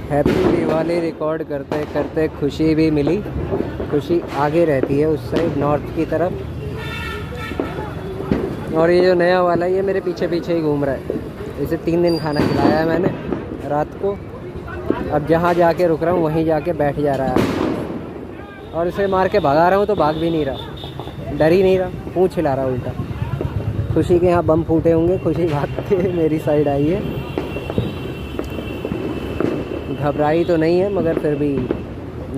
Happy Diwali record करते करते खुशी भी मिली। खुशी आगे रहती है उस साइड नॉर्थ की तरफ, और ये जो नया वाला ये मेरे पीछे पीछे ही घूम रहा है। इसे 3 दिन खाना खिलाया है मैंने रात को। अब जहाँ जाके रुक रहा हूँ वहीं जाके बैठ जा रहा है, और इसे मार के भगा रहा हूँ तो भाग भी नहीं रहा, डर ही नहीं रहा, पूँछ हिला रहा उल्टा। खुशी के यहाँ बम फूटे होंगे, खुशी भाग के मेरी साइड आई है। घबराई तो नहीं है, मगर फिर भी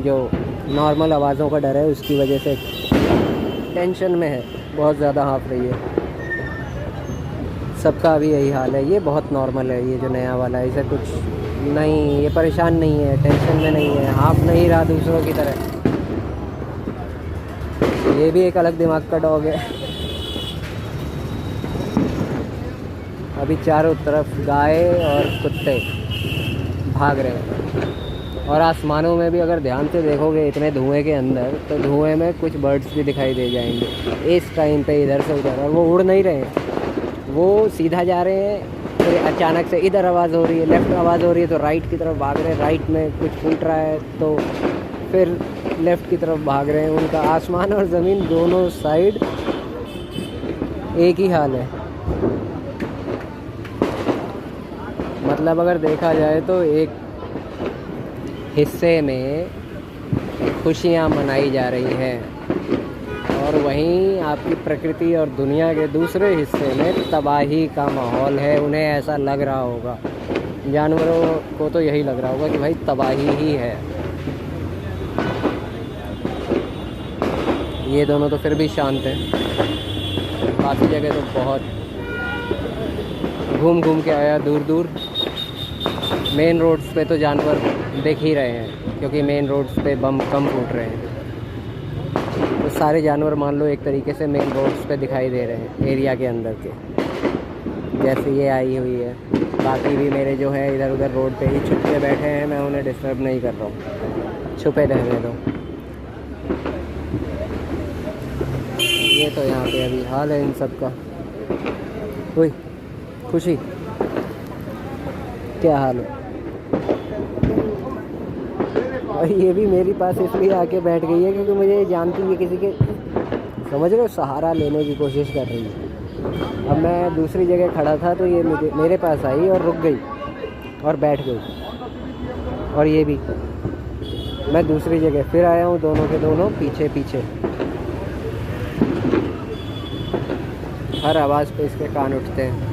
जो नॉर्मल आवाज़ों का डर है उसकी वजह से टेंशन में है, बहुत ज़्यादा हाँफ रही है। सबका अभी यही हाल है। ये बहुत नॉर्मल है, ये जो नया वाला है, इसे कुछ नहीं, ये परेशान नहीं है, टेंशन में नहीं है, हाँफ नहीं रहा दूसरों की तरह। ये भी एक अलग दिमाग का डॉग है। अभी चारों तरफ गाय और कुत्ते भाग रहे हैं, और आसमानों में भी अगर ध्यान से देखोगे इतने धुएं के अंदर, तो धुएं में कुछ बर्ड्स भी दिखाई दे जाएंगे इस टाइम पे इधर से उधर। और वो उड़ नहीं रहे हैं, वो सीधा जा रहे हैं। फिर अचानक से इधर आवाज़ हो रही है, लेफ़्ट आवाज़ हो रही है तो राइट की तरफ भाग रहे हैं, राइट में कुछ फूट रहा है तो फिर लेफ़्ट की तरफ भाग रहे हैं। उनका आसमान और ज़मीन दोनों साइड एक ही हाल है। मतलब अगर देखा जाए तो एक हिस्से में खुशियाँ मनाई जा रही हैं, और वहीं आपकी प्रकृति और दुनिया के दूसरे हिस्से में तबाही का माहौल है। उन्हें ऐसा लग रहा होगा, जानवरों को तो यही लग रहा होगा कि भाई तबाही ही है। ये दोनों तो फिर भी शांत हैं, काफ़ी जगह तो बहुत घूम घूम के आया दूर दूर। मेन रोड्स पे तो जानवर दिख ही रहे हैं, क्योंकि मेन रोड्स पे बम कम फूट रहे हैं, तो सारे जानवर मान लो एक तरीके से मेन रोड्स पे दिखाई दे रहे हैं एरिया के अंदर के। जैसे ये आई हुई है, बाकी भी मेरे जो है इधर उधर रोड पे ही छुप के बैठे हैं, मैं उन्हें डिस्टर्ब नहीं कर रहा हूँ, छुपे रहने दो। ये तो यहाँ पे अभी हाल है इन सब का। ओए खुशी, क्या हाल है? और ये भी मेरे पास इसलिए आके बैठ गई है क्योंकि मुझे जानती है किसी के, समझ रहे हो, सहारा लेने की कोशिश कर रही है। अब मैं दूसरी जगह खड़ा था तो ये मेरे पास आई और रुक गई और बैठ गई। और ये भी मैं दूसरी जगह फिर आया हूँ, दोनों के दोनों पीछे पीछे। हर आवाज़ पे इसके कान उठते हैं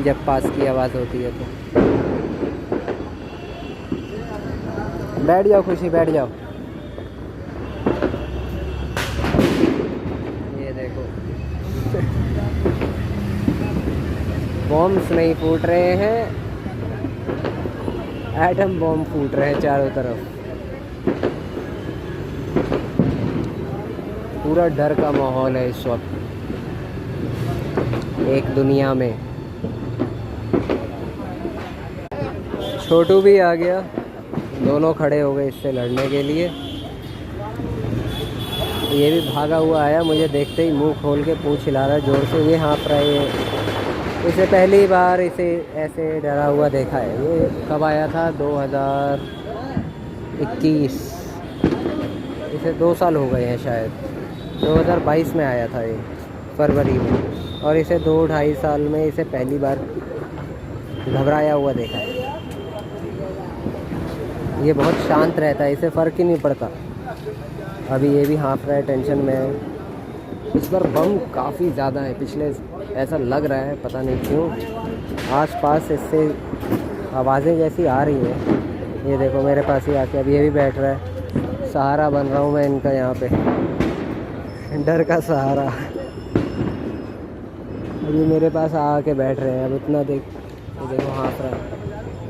जब पास की आवाज़ होती है तो। बैठ जाओ खुशी, बैठ जाओ। ये देखो बॉम्ब्स नहीं फूट रहे हैं, एटम बॉम्ब फूट रहे हैं चारों तरफ। पूरा डर का माहौल है इस वक्त एक दुनिया में। छोटू भी आ गया, दोनों खड़े हो गए इससे लड़ने के लिए। ये भी भागा हुआ आया, मुझे देखते ही मुंह खोल के पूंछ हिला रहा है जोर से, ये हाँफ रहा है। इसे पहली बार इसे ऐसे डरा हुआ देखा है। ये कब आया था? 2021, इसे 2 साल हो गए हैं शायद। 2022 में आया था ये, फरवरी में, और इसे 2-2.5 साल में इसे पहली बार घबराया हुआ देखा है। ये बहुत शांत रहता है, इसे फ़र्क ही नहीं पड़ता। अभी ये भी हाँफ रहा है, टेंशन में है। इस बार बम काफ़ी ज़्यादा है, पिछले ऐसा लग रहा है, पता नहीं क्यों। आसपास इससे आवाज़ें जैसी आ रही हैं। ये देखो मेरे पास ही आके अब ये भी बैठ रहा है, सहारा बन रहा हूँ मैं इनका यहाँ पे, डर का सहारा। अभी मेरे पास आके बैठ रहे हैं, अब इतना देखो हाँफ रहा है।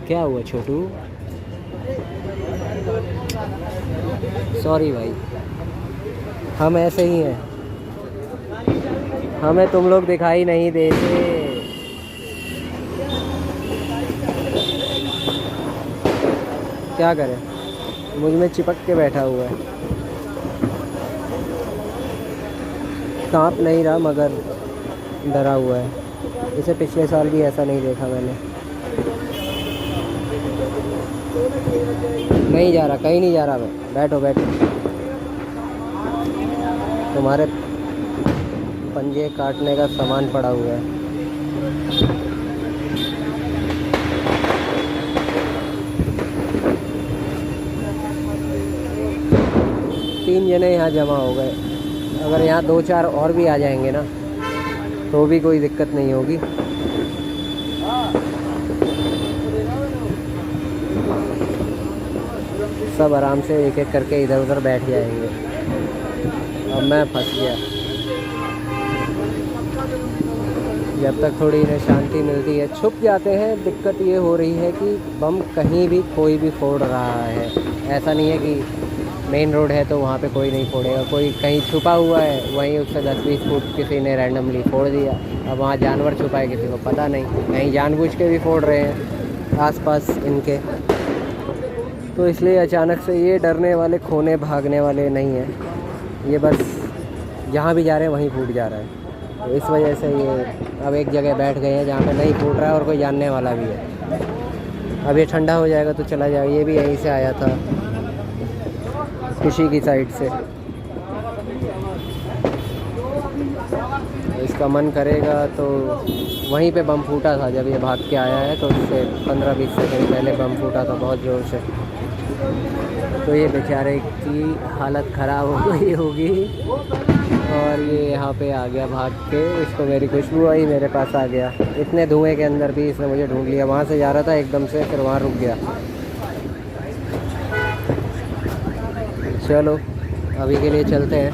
क्या हुआ छोटू? सॉरी भाई, हम ऐसे ही हैं, हमें तुम लोग दिखाई नहीं देते। क्या करें, मुझ में चिपक के बैठा हुआ है। कांप नहीं रहा मगर डरा हुआ है। इसे पिछले साल भी ऐसा नहीं देखा मैंने। नहीं जा रहा, कहीं नहीं जा रहा मैं। बैठो बैठो, तुम्हारे पंजे काटने का सामान पड़ा हुआ है। तीन जने यहाँ जमा हो गए। अगर यहाँ 2-4 और भी आ जाएंगे ना तो भी कोई दिक्कत नहीं होगी। सब आराम से एक एक करके इधर उधर बैठ जाएंगे। अब मैं फंस गया। जब तक थोड़ी इन्हें शांति मिलती है छुप जाते हैं। दिक्कत ये हो रही है कि बम कहीं भी कोई भी फोड़ रहा है। ऐसा नहीं है कि मेन रोड है तो वहाँ पे कोई नहीं फोड़ेगा। कोई कहीं छुपा हुआ है, वहीं उससे 10-20 फुट किसी ने रैंडमली फोड़ दिया। अब वहाँ जानवर छुपा है, किसी को पता नहीं। कहीं जानबूझ के भी फोड़ रहे हैं आसपास इनके। तो इसलिए अचानक से ये डरने वाले, खोने भागने वाले नहीं हैं। ये बस जहाँ भी जा रहे हैं वहीं फूट जा रहा है। तो इस वजह से ये अब एक जगह बैठ गए हैं जहाँ पे नहीं फूट रहा है और कोई जानने वाला भी है। अब ये ठंडा हो जाएगा तो चला जाएगा। ये भी यहीं से आया था, खुशी की साइड से। इसका मन करेगा तो वहीं पे बम फूटा था जब ये भाग के आया है, तो उससे 15-20 सेकंड पहले बम फूटा था बहुत ज़ोर से। तो ये बेचारे की हालत ख़राब हो गई होगी और ये यहाँ पे आ गया भाग के। इसको मेरी खुशबू आई, मेरे पास आ गया। इतने धुएं के अंदर भी इसने मुझे ढूंढ लिया। वहाँ से जा रहा था एकदम से, फिर वहाँ रुक गया। चलो अभी के लिए चलते हैं।